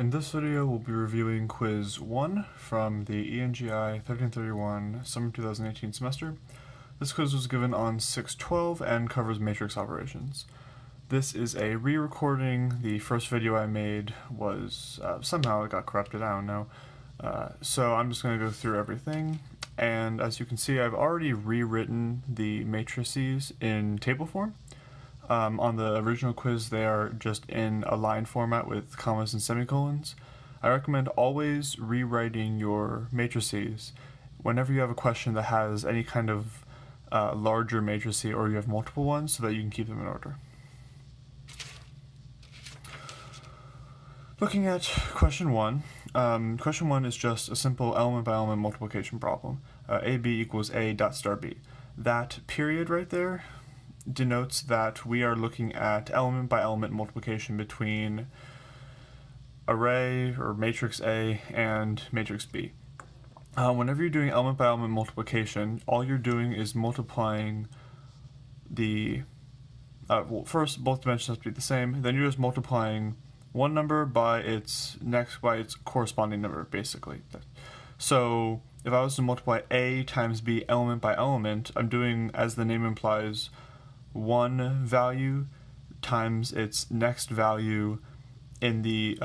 In this video, we'll be reviewing quiz 1 from the ENGI 1331 summer 2018 semester. This quiz was given on 6/12 and covers matrix operations. This is a re-recording. The first video I made was, somehow it got corrupted, I don't know. So I'm just going to go through everything. And as you can see, I've already rewritten the matrices in table form. On the original quiz, they are just in a line format with commas and semicolons. I recommend always rewriting your matrices whenever you have a question that has any kind of larger matrice or you have multiple ones so that you can keep them in order. Looking at question 1, question 1 is just a simple element by element multiplication problem. AB equals A dot star B. That period right there denotes that we are looking at element by element multiplication between array or matrix A and matrix B. Whenever you're doing element by element multiplication, all you're doing is multiplying the well, first both dimensions have to be the same, then you're just multiplying one number by its corresponding number, basically. So if I was to multiply A times B element by element, I'm doing, as the name implies, one value times its next value in the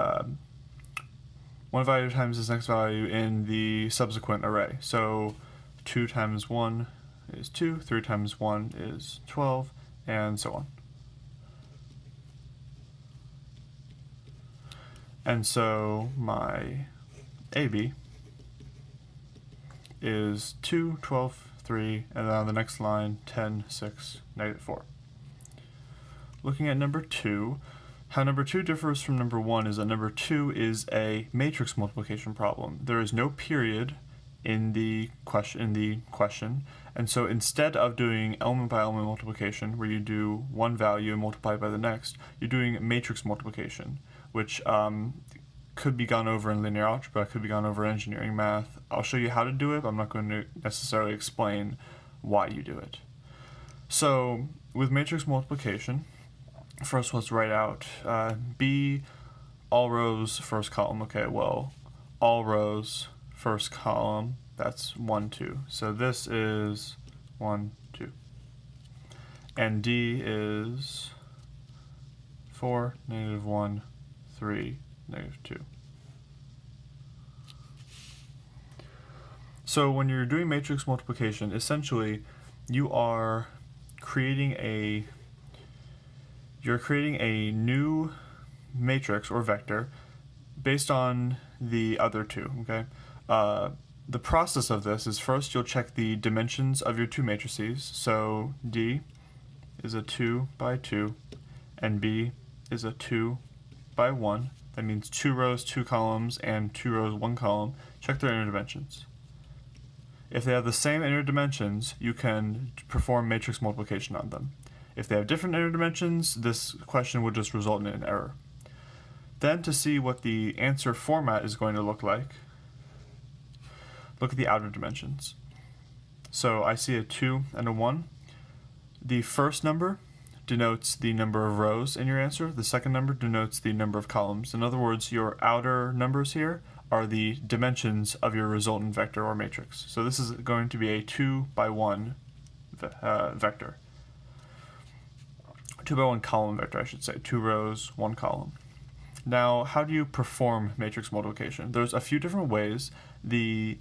one value times its next value in the subsequent array. So 2 times 1 is 2, 3 times 1 is 12, and so on. And so my AB is 2, 12, 3, and then on the next line, 10, 6, -4. Looking at number 2, how number 2 differs from number 1 is that number 2 is a matrix multiplication problem. There is no period in the question, and so instead of doing element by element multiplication, where you do one value and multiply by the next, you're doing matrix multiplication, which could be gone over in linear algebra, could be gone over in engineering math. I'll show you how to do it, but I'm not going to necessarily explain why you do it. So with matrix multiplication, first let's write out B, all rows, first column. Okay, well, all rows, first column, that's 1, 2. So this is 1, 2. And D is 4, -1, 3, -2. So when you're doing matrix multiplication, essentially you are creating a new matrix or vector based on the other two, okay? The process of this is first you'll check the dimensions of your two matrices. So D is a 2 by 2 and B is a 2 by 1. That means 2 rows, 2 columns, and 2 rows, 1 column. Check their inner dimensions. If they have the same inner dimensions, you can perform matrix multiplication on them. If they have different inner dimensions, this question would just result in an error. Then to see what the answer format is going to look like, look at the outer dimensions. So I see a 2 and a 1. The first number denotes the number of rows in your answer. The second number denotes the number of columns. In other words, your outer numbers here are the dimensions of your resultant vector or matrix. So this is going to be a 2 by 1 vector. 2 by 1 column vector, I should say. 2 rows, 1 column. Now, how do you perform matrix multiplication? There's a few different ways. The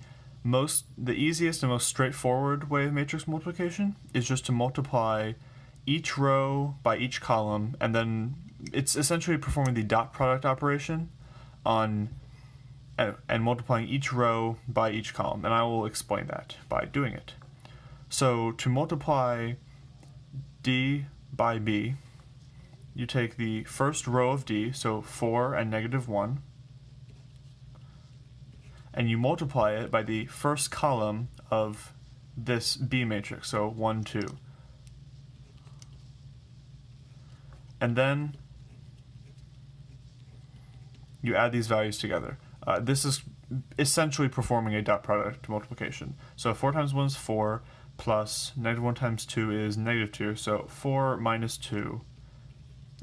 easiest and most straightforward way of matrix multiplication is just to multiply each row by each column, and then it's essentially performing the dot product operation on and multiplying each row by each column, and I will explain that by doing it. So to multiply D by B, you take the first row of D, so 4 and -1, and you multiply it by the first column of this B matrix, so 1, 2. And then you add these values together. This is essentially performing a dot product multiplication. So 4 times 1 is 4, plus -1 times 2 is -2, so 4 minus 2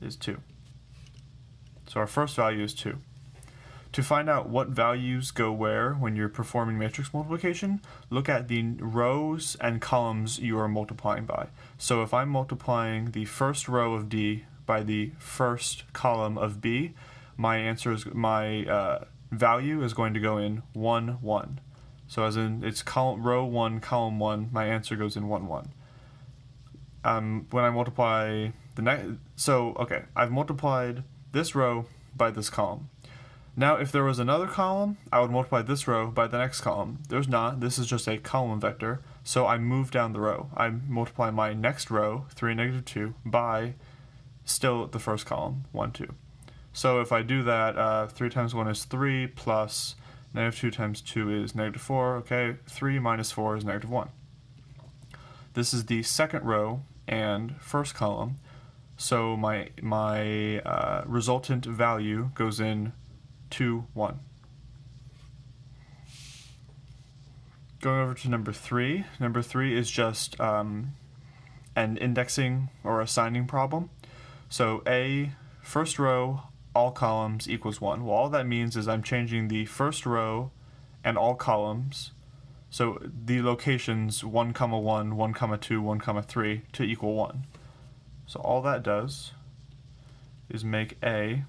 is 2. So our first value is 2. To find out what values go where when you're performing matrix multiplication, look at the rows and columns you are multiplying by. So if I'm multiplying the first row of D by the first column of B, my value is going to go in 1, 1. So as in it's row 1, column 1, my answer goes in 1, 1. When I multiply the next, I've multiplied this row by this column. Now, if there was another column, I would multiply this row by the next column. There's not. This is just a column vector. So I move down the row. I multiply my next row, 3, negative 2, by still the first column, 1, 2. So if I do that, 3 times 1 is 3, plus negative 2 times 2 is negative 4. Okay, 3 minus 4 is negative 1. This is the second row and first column. So my resultant value goes in 2, 1. Going over to number 3. Number 3 is just an indexing or assigning problem. So A, first row, all columns equals 1. Well, all that means is I'm changing the first row and all columns, so the locations 1, 1, 1, 2, 1, 3 to equal 1. So all that does is make A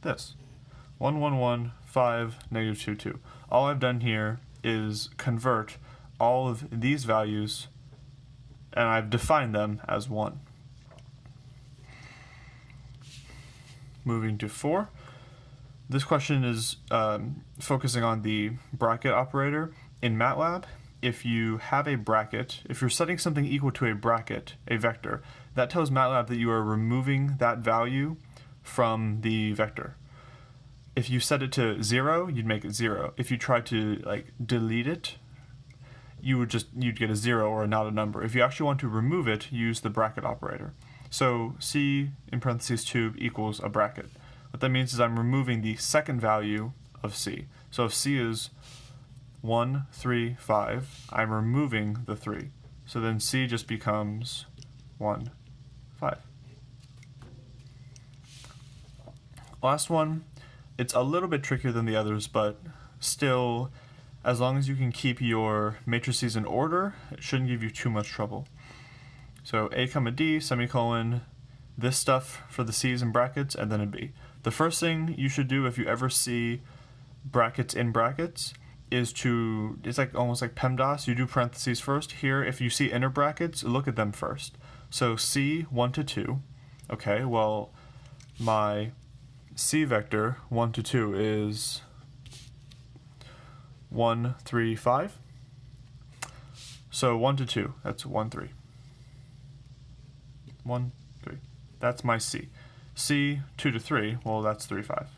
this 1, 1, 1, 5, negative 2, 2. All I've done here is convert all of these values, and I've defined them as 1. Moving to 4. This question is focusing on the bracket operator. In MATLAB, if you have a bracket, if you're setting something equal to a bracket, a vector, that tells MATLAB that you are removing that value from the vector. If you set it to 0, you'd make it 0. If you try to delete it, you'd get a 0 or not a number. If you actually want to remove it, use the bracket operator. So C in parentheses 2 equals a bracket. What that means is I'm removing the second value of C. So if C is 1, 3, 5, I'm removing the 3. So then C just becomes 1, 5. Last one, it's a little bit trickier than the others, but still, as long as you can keep your matrices in order, it shouldn't give you too much trouble. So A comma D, semicolon, this stuff for the C's and brackets, and then a B. The first thing you should do if you ever see brackets in brackets is it's almost like PEMDAS, you do parentheses first. Here, if you see inner brackets, look at them first. So C, 1 to 2. Okay, well, my C vector, 1 to 2, is 1, 3, 5. So 1 to 2, that's 1, 3. 1, 3. That's my C. C, 2 to 3, well, that's 3, 5.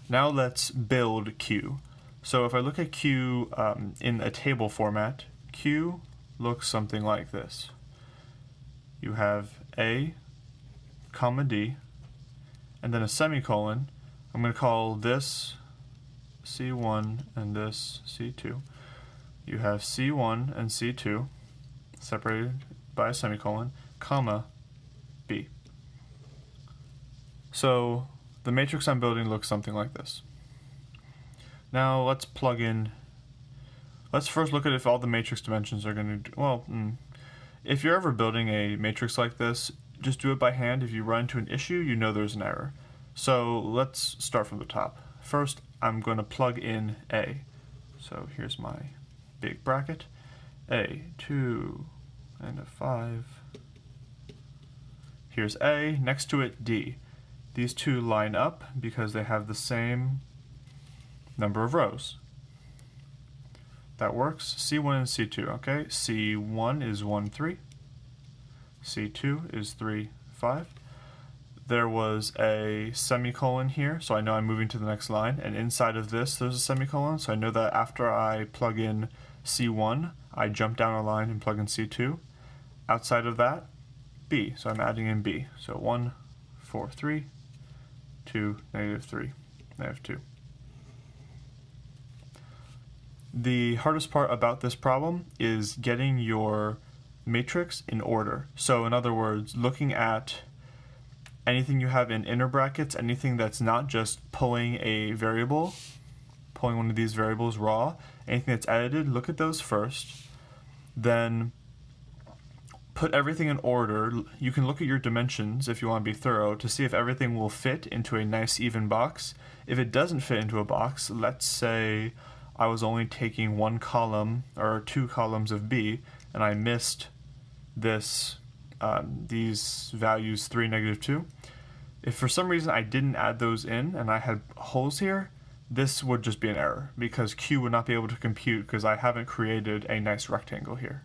Now let's build Q. So if I look at Q in a table format, Q looks something like this. You have A, comma D, and then a semicolon. I'm going to call this C1 and this C2. You have C1 and C2 separated by a semicolon, comma, B. So the matrix I'm building looks something like this. Now let's plug in, let's first look at if all the matrix dimensions are going to, if you're ever building a matrix like this, just do it by hand. If you run into an issue, you know there's an error. So let's start from the top. First, I'm going to plug in A. So here's my big bracket. A, 2, and a 5. Here's A, next to it D. These two line up because they have the same number of rows. That works. C1 and C2, okay? C1 is 1, 3. C2 is 3, 5. There was a semicolon here, so I know I'm moving to the next line, and inside of this there's a semicolon, so I know that after I plug in C1, I jump down a line and plug in C2. Outside of that, B, so I'm adding in B. So 1, 4, 3, 2, negative 3, negative 2. The hardest part about this problem is getting your matrix in order. So in other words, looking at anything you have in inner brackets, anything that's not just pulling a variable, pulling one of these variables raw, anything that's edited, look at those first. Then put everything in order. You can look at your dimensions if you want to be thorough to see if everything will fit into a nice even box. If it doesn't fit into a box, let's say I was only taking one column or two columns of B and I missed this these values 3, -2. If for some reason I didn't add those in and I had holes here, this would just be an error because Q would not be able to compute because I haven't created a nice rectangle here.